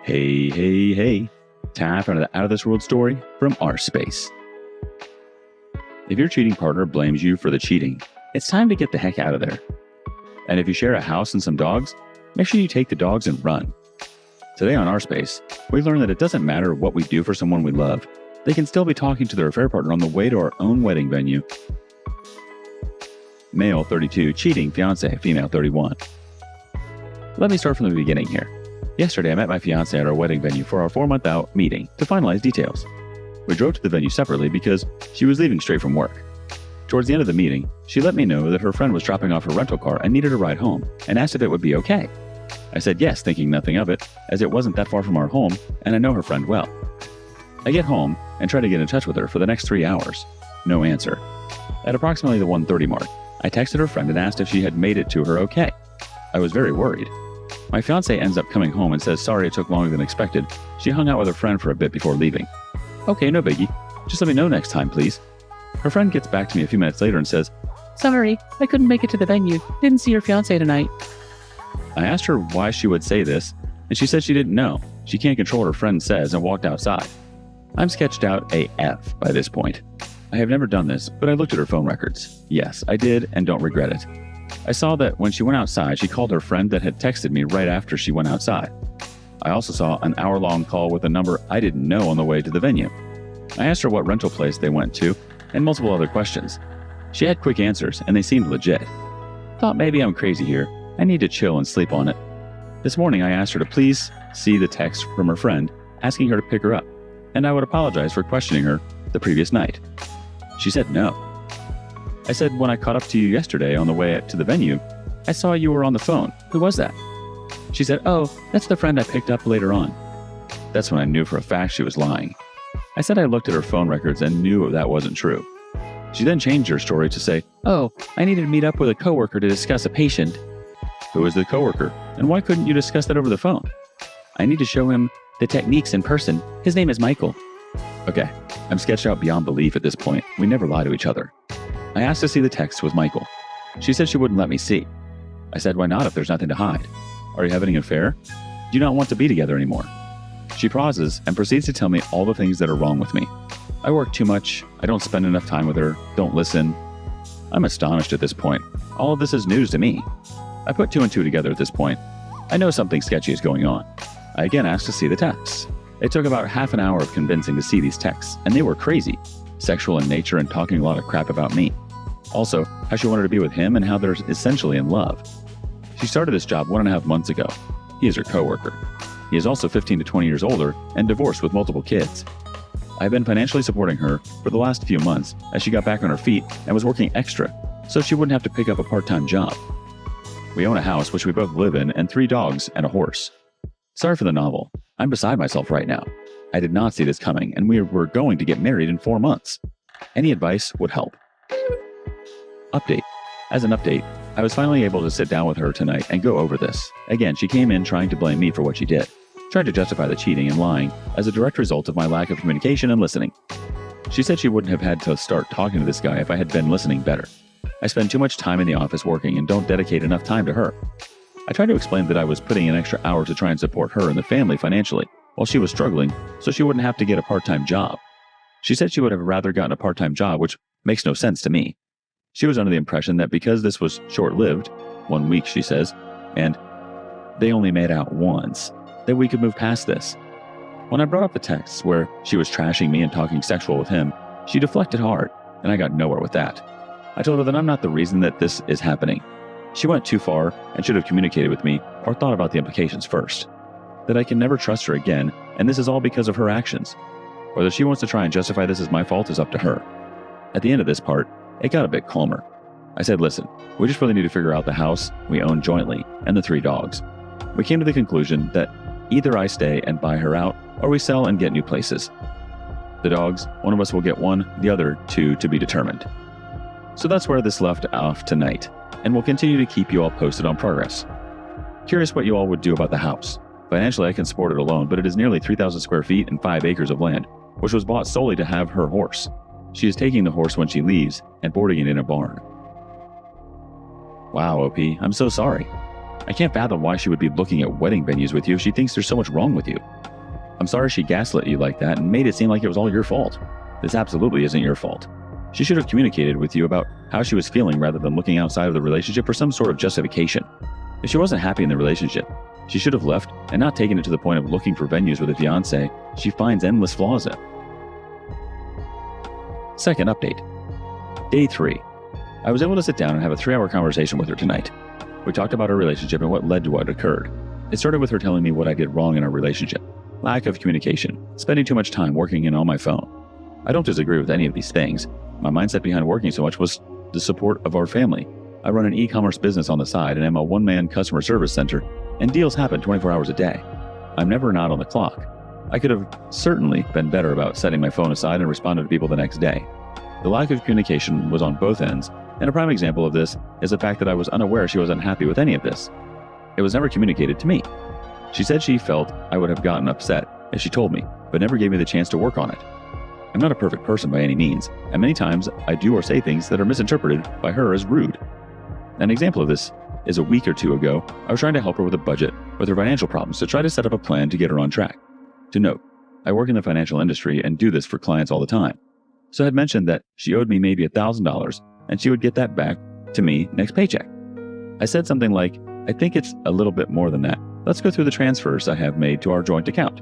Hey, hey, hey. Time for another Out of This World story from our space. If your cheating partner blames you for the cheating, it's time to get the heck out of there. And if you share a house and some dogs, make sure you take the dogs and run. Today on our space, we learn that it doesn't matter what we do for someone we love, they can still be talking to their affair partner on the way to our own wedding venue. Male 32, cheating fiancé, female 31. Let me start from the beginning here. Yesterday, I met my fiancée at our wedding venue for our 4-month-out meeting to finalize details. We drove to the venue separately because she was leaving straight from work. Towards the end of the meeting, she let me know that her friend was dropping off her rental car and needed a ride home, and asked if it would be okay. I said yes, thinking nothing of it, as it wasn't that far from our home, and I know her friend well. I get home and try to get in touch with her for the next 3 hours. No answer. At approximately the 1:30 mark, I texted her friend and asked if she had made it to her okay. I was very worried. My fiancé ends up coming home and says sorry it took longer than expected. She hung out with her friend for a bit before leaving. Okay, no biggie. Just let me know next time, please. Her friend gets back to me a few minutes later and says, Sorry, I couldn't make it to the venue. Didn't see your fiancé tonight. I asked her why she would say this, and she said she didn't know. She can't control what her friend says and walked outside. I'm sketched out AF by this point. I have never done this, but I looked at her phone records. Yes, I did and don't regret it. I saw that when she went outside, she called her friend that had texted me right after she went outside. I also saw an hour-long call with a number I didn't know on the way to the venue. I asked her what rental place they went to and multiple other questions. She had quick answers and they seemed legit. Thought maybe I'm crazy here. I need to chill and sleep on it. This morning I asked her to please see the text from her friend asking her to pick her up, and I would apologize for questioning her the previous night. She said no. I said, when I caught up to you yesterday on the way to the venue, I saw you were on the phone. Who was that? She said, oh, that's the friend I picked up later on. That's when I knew for a fact she was lying. I said I looked at her phone records and knew that wasn't true. She then changed her story to say, oh, I needed to meet up with a coworker to discuss a patient. Who is the coworker? And why couldn't you discuss that over the phone? I need to show him the techniques in person. His name is Michael. Okay, I'm sketched out beyond belief at this point. We never lie to each other. I asked to see the text with Michael. She said she wouldn't let me see. I said, why not if there's nothing to hide? Are you having an affair? Do you not want to be together anymore? She pauses and proceeds to tell me all the things that are wrong with me. I work too much. I don't spend enough time with her. Don't listen. I'm astonished at this point. All of this is news to me. I put 2 and 2 together at this point. I know something sketchy is going on. I again asked to see the texts. It took about half an hour of convincing to see these texts, and they were crazy. Sexual in nature and talking a lot of crap about me. Also, how she wanted to be with him and how they're essentially in love. She started this job 1.5 months ago. He is her coworker. He is also 15 to 20 years older and divorced with multiple kids. I've been financially supporting her for the last few months as she got back on her feet and was working extra so she wouldn't have to pick up a part-time job. We own a house which we both live in and 3 dogs and a horse. Sorry for the novel. I'm beside myself right now. I did not see this coming and we were going to get married in 4 months. Any advice would help. Update. As an update, I was finally able to sit down with her tonight and go over this. Again, she came in trying to blame me for what she did, tried to justify the cheating and lying as a direct result of my lack of communication and listening. She said she wouldn't have had to start talking to this guy if I had been listening better. I spend too much time in the office working and don't dedicate enough time to her. I tried to explain that I was putting in extra hours to try and support her and the family financially while she was struggling so she wouldn't have to get a part-time job. She said she would have rather gotten a part-time job, which makes no sense to me. She was under the impression that because this was short-lived, 1 week she says, and they only made out once, that we could move past this. When I brought up the texts where she was trashing me and talking sexual with him, she deflected hard, and I got nowhere with that. I told her that I'm not the reason that this is happening. She went too far and should have communicated with me or thought about the implications first. That I can never trust her again, and this is all because of her actions. Whether she wants to try and justify this as my fault is up to her. At the end of this part, it got a bit calmer. I said, listen, we just really need to figure out the house we own jointly and the 3 dogs. We came to the conclusion that either I stay and buy her out or we sell and get new places. The dogs, one of us will get 1, the other 2 to be determined. So that's where this left off tonight, and we'll continue to keep you all posted on progress. Curious what you all would do about the house. Financially, I can support it alone, but it is nearly 3,000 square feet and 5 acres of land, which was bought solely to have her horse. She is taking the horse when she leaves and boarding it in a barn. Wow, OP, I'm so sorry. I can't fathom why she would be looking at wedding venues with you if she thinks there's so much wrong with you. I'm sorry she gaslit you like that and made it seem like it was all your fault. This absolutely isn't your fault. She should have communicated with you about how she was feeling rather than looking outside of the relationship for some sort of justification. If she wasn't happy in the relationship, she should have left and not taken it to the point of looking for venues with a fiancé she finds endless flaws in. Second update. Day 3. I was able to sit down and have a 3-hour conversation with her tonight. We talked about our relationship and what led to what occurred. It started with her telling me what I did wrong in our relationship. Lack of communication, spending too much time working in on my phone. I don't disagree with any of these things. My mindset behind working so much was the support of our family. I run an e-commerce business on the side and am a one-man customer service center, and deals happen 24 hours a day. I'm never not on the clock. I could have certainly been better about setting my phone aside and responding to people the next day. The lack of communication was on both ends, and a prime example of this is the fact that I was unaware she was unhappy with any of this. It was never communicated to me. She said she felt I would have gotten upset if she told me, but never gave me the chance to work on it. I'm not a perfect person by any means, and many times I do or say things that are misinterpreted by her as rude. An example of this is a week or 2 ago, I was trying to help her with a budget with her financial problems to try to set up a plan to get her on track. To note, I work in the financial industry and do this for clients all the time. So I had mentioned that she owed me maybe $1,000 and she would get that back to me next paycheck. I said something like, I think it's a little bit more than that. Let's go through the transfers I have made to our joint account.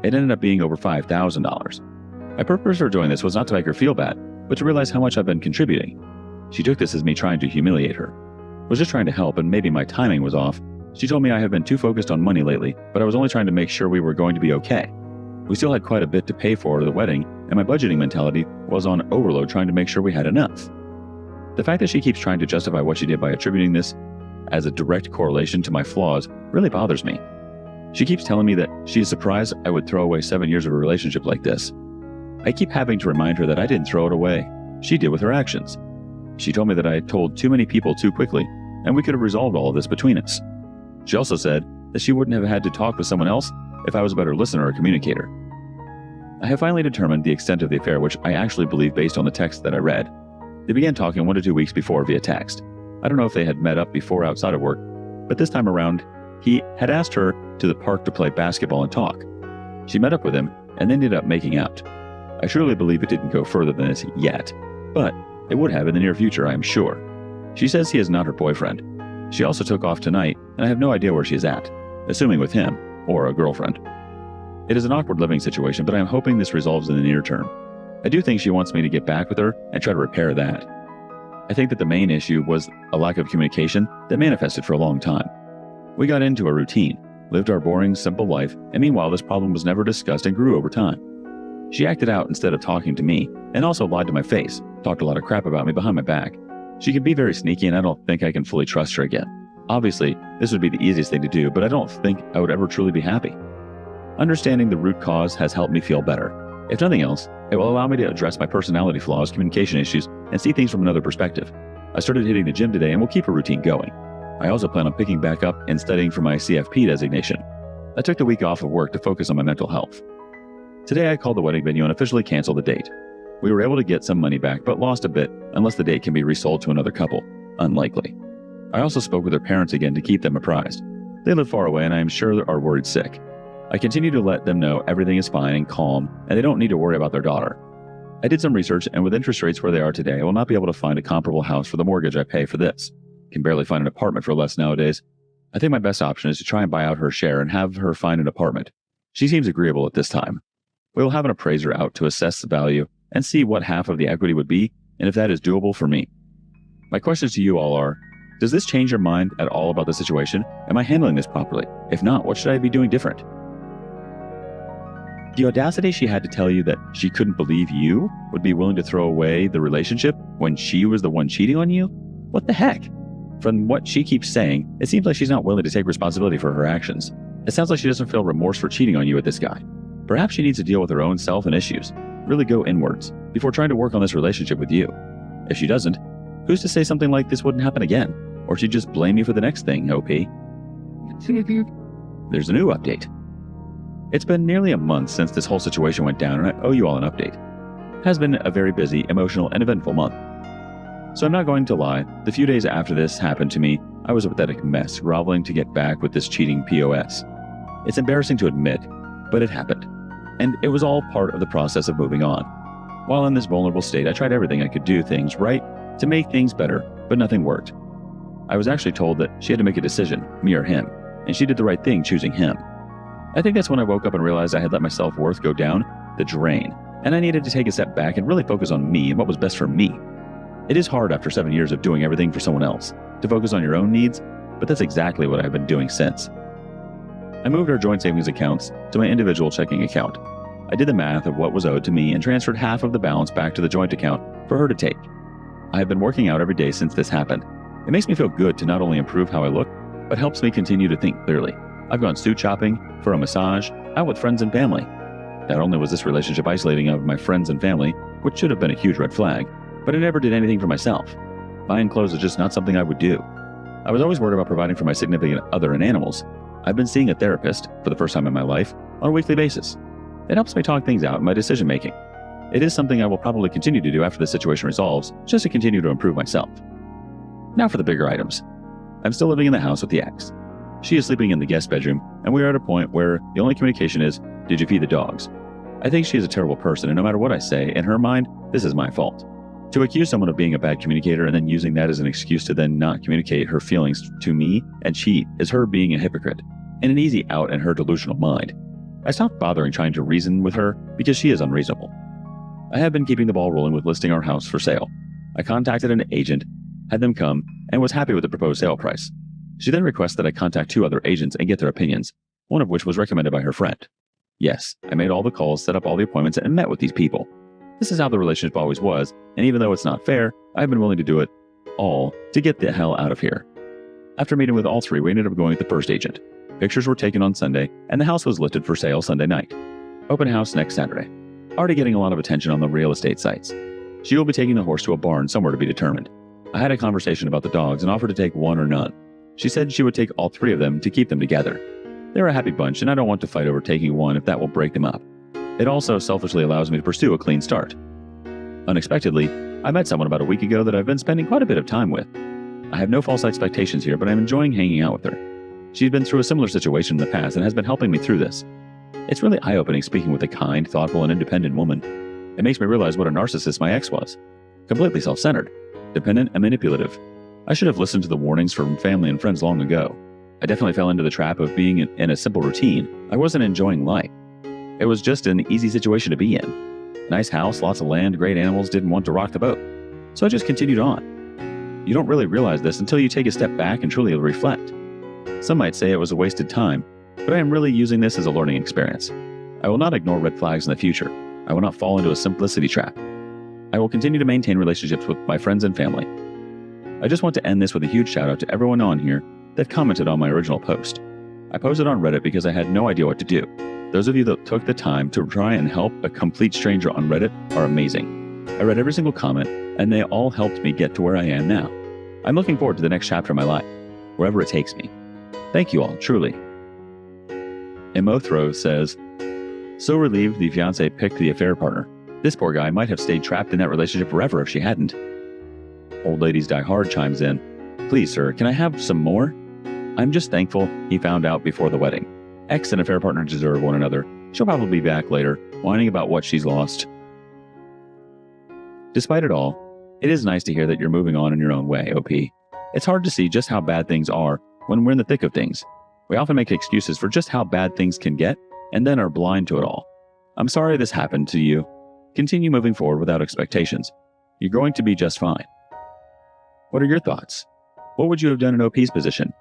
It ended up being over $5,000. My purpose for doing this was not to make her feel bad, but to realize how much I've been contributing. She took this as me trying to humiliate her. I was just trying to help and maybe my timing was off. She told me I have been too focused on money lately, but I was only trying to make sure we were going to be okay. We still had quite a bit to pay for the wedding, and my budgeting mentality was on overload trying to make sure we had enough. The fact that she keeps trying to justify what she did by attributing this as a direct correlation to my flaws really bothers me. She keeps telling me that she is surprised I would throw away 7 years of a relationship like this. I keep having to remind her that I didn't throw it away. She did with her actions. She told me that I told too many people too quickly, and we could have resolved all of this between us. She also said that she wouldn't have had to talk with someone else if I was a better listener or communicator. I have finally determined the extent of the affair, which I actually believe based on the text that I read. They began talking 1 to 2 weeks before via text. I don't know if they had met up before outside of work, but this time around, he had asked her to the park to play basketball and talk. She met up with him and ended up making out. I surely believe it didn't go further than this yet, but it would have in the near future, I am sure. She says he is not her boyfriend. She also took off tonight, and I have no idea where she is at, assuming with him or a girlfriend. It is an awkward living situation, but I am hoping this resolves in the near term. I do think she wants me to get back with her and try to repair that. I think that the main issue was a lack of communication that manifested for a long time. We got into a routine, lived our boring, simple life, and meanwhile this problem was never discussed and grew over time. She acted out instead of talking to me, and also lied to my face, talked a lot of crap about me behind my back. She can be very sneaky, and I don't think I can fully trust her again. Obviously, this would be the easiest thing to do, but I don't think I would ever truly be happy. Understanding the root cause has helped me feel better. If nothing else, it will allow me to address my personality flaws, communication issues, and see things from another perspective. I started hitting the gym today and will keep a routine going. I also plan on picking back up and studying for my CFP designation. I took the week off of work to focus on my mental health. Today I called the wedding venue and officially canceled the date. We were able to get some money back, but lost a bit unless the date can be resold to another couple. Unlikely. I also spoke with their parents again to keep them apprised. They live far away and I am sure are worried sick. I continue to let them know everything is fine and calm and they don't need to worry about their daughter. I did some research and with interest rates where they are today, I will not be able to find a comparable house for the mortgage I pay for this. Can barely find an apartment for less nowadays. I think my best option is to try and buy out her share and have her find an apartment. She seems agreeable at this time. We will have an appraiser out to assess the value and see what half of the equity would be and if that is doable for me. My questions to you all are, does this change your mind at all about the situation? Am I handling this properly? If not, what should I be doing different? The audacity she had to tell you that she couldn't believe you would be willing to throw away the relationship when she was the one cheating on you? What the heck? From what she keeps saying, it seems like she's not willing to take responsibility for her actions. It sounds like she doesn't feel remorse for cheating on you with this guy. Perhaps she needs to deal with her own self and issues. Really go inwards before trying to work on this relationship with you. If she doesn't, who's to say something like this wouldn't happen again? Or she'd just blame you for the next thing, OP. There's a new update. It's been nearly a month since this whole situation went down and I owe you all an update. It has been a very busy, emotional, and eventful month. So I'm not going to lie, the few days after this happened to me I was a pathetic mess, groveling to get back with this cheating POS. It's embarrassing to admit, but it happened. And it was all part of the process of moving on. While in this vulnerable state, I tried everything I could do things right to make things better, but nothing worked. I was actually told that she had to make a decision, me or him, and she did the right thing choosing him. I think that's when I woke up and realized I had let my self-worth go down the drain, and I needed to take a step back and really focus on me and what was best for me. It is hard after 7 years of doing everything for someone else to focus on your own needs, but that's exactly what I've been doing since. I moved our joint savings accounts to my individual checking account. I did the math of what was owed to me and transferred half of the balance back to the joint account for her to take. I have been working out every day since this happened. It makes me feel good to not only improve how I look, but helps me continue to think clearly. I've gone suit shopping, for a massage, out with friends and family. Not only was this relationship isolating of my friends and family, which should have been a huge red flag, but I never did anything for myself. Buying clothes is just not something I would do. I was always worried about providing for my significant other and animals. I've been seeing a therapist, for the first time in my life, on a weekly basis. It helps me talk things out in my decision making. It is something I will probably continue to do after the situation resolves, just to continue to improve myself. Now for the bigger items. I'm still living in the house with the ex. She is sleeping in the guest bedroom, and we are at a point where the only communication is, "Did you feed the dogs?" I think she is a terrible person, and no matter what I say, in her mind, this is my fault. To accuse someone of being a bad communicator and then using that as an excuse to then not communicate her feelings to me and cheat is her being a hypocrite, and an easy out in her delusional mind. I stopped bothering trying to reason with her because she is unreasonable. I have been keeping the ball rolling with listing our house for sale. I contacted an agent, had them come, and was happy with the proposed sale price. She then requested that I contact 2 other agents and get their opinions, one of which was recommended by her friend. Yes, I made all the calls, set up all the appointments, and met with these people. This is how the relationship always was, and even though it's not fair, I've been willing to do it all to get the hell out of here. After meeting with all 3, we ended up going with the first agent. Pictures were taken on Sunday, and the house was listed for sale Sunday night. Open house next Saturday. Already getting a lot of attention on the real estate sites. She will be taking the horse to a barn somewhere to be determined. I had a conversation about the dogs and offered to take 1 or none. She said she would take all 3 of them to keep them together. They're a happy bunch, and I don't want to fight over taking 1 if that will break them up. It also selfishly allows me to pursue a clean start. Unexpectedly, I met someone about a week ago that I've been spending quite a bit of time with. I have no false expectations here, but I'm enjoying hanging out with her. She's been through a similar situation in the past and has been helping me through this. It's really eye-opening speaking with a kind, thoughtful, and independent woman. It makes me realize what a narcissist my ex was. Completely self-centered, dependent, and manipulative. I should have listened to the warnings from family and friends long ago. I definitely fell into the trap of being in a simple routine. I wasn't enjoying life. It was just an easy situation to be in. Nice house, lots of land, great animals, didn't want to rock the boat. So I just continued on. You don't really realize this until you take a step back and truly reflect. Some might say it was a wasted time, but I am really using this as a learning experience. I will not ignore red flags in the future. I will not fall into a simplicity trap. I will continue to maintain relationships with my friends and family. I just want to end this with a huge shout out to everyone on here that commented on my original post. I posted on Reddit because I had no idea what to do. Those of you that took the time to try and help a complete stranger on Reddit are amazing. I read every single comment, and they all helped me get to where I am now. I'm looking forward to the next chapter of my life, wherever it takes me. Thank you all, truly. Emothro says, so relieved the fiancé picked the affair partner. This poor guy might have stayed trapped in that relationship forever if she hadn't. Old Ladies Die Hard chimes in, please sir, can I have some more? I'm just thankful he found out before the wedding. Ex and affair partner deserve one another. She'll probably be back later, whining about what she's lost. Despite it all, it is nice to hear that you're moving on in your own way, OP. It's hard to see just how bad things are when we're in the thick of things. We often make excuses for just how bad things can get, and then are blind to it all. I'm sorry this happened to you. Continue moving forward without expectations. You're going to be just fine. What are your thoughts? What would you have done in OP's position?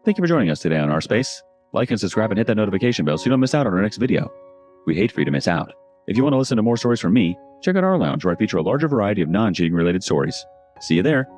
Thank you for joining us today on Our Space. Like and subscribe and hit that notification bell so you don't miss out on our next video. We hate for you to miss out. If you want to listen to more stories from me, check out our lounge where I feature a larger variety of non-cheating related stories. See you there.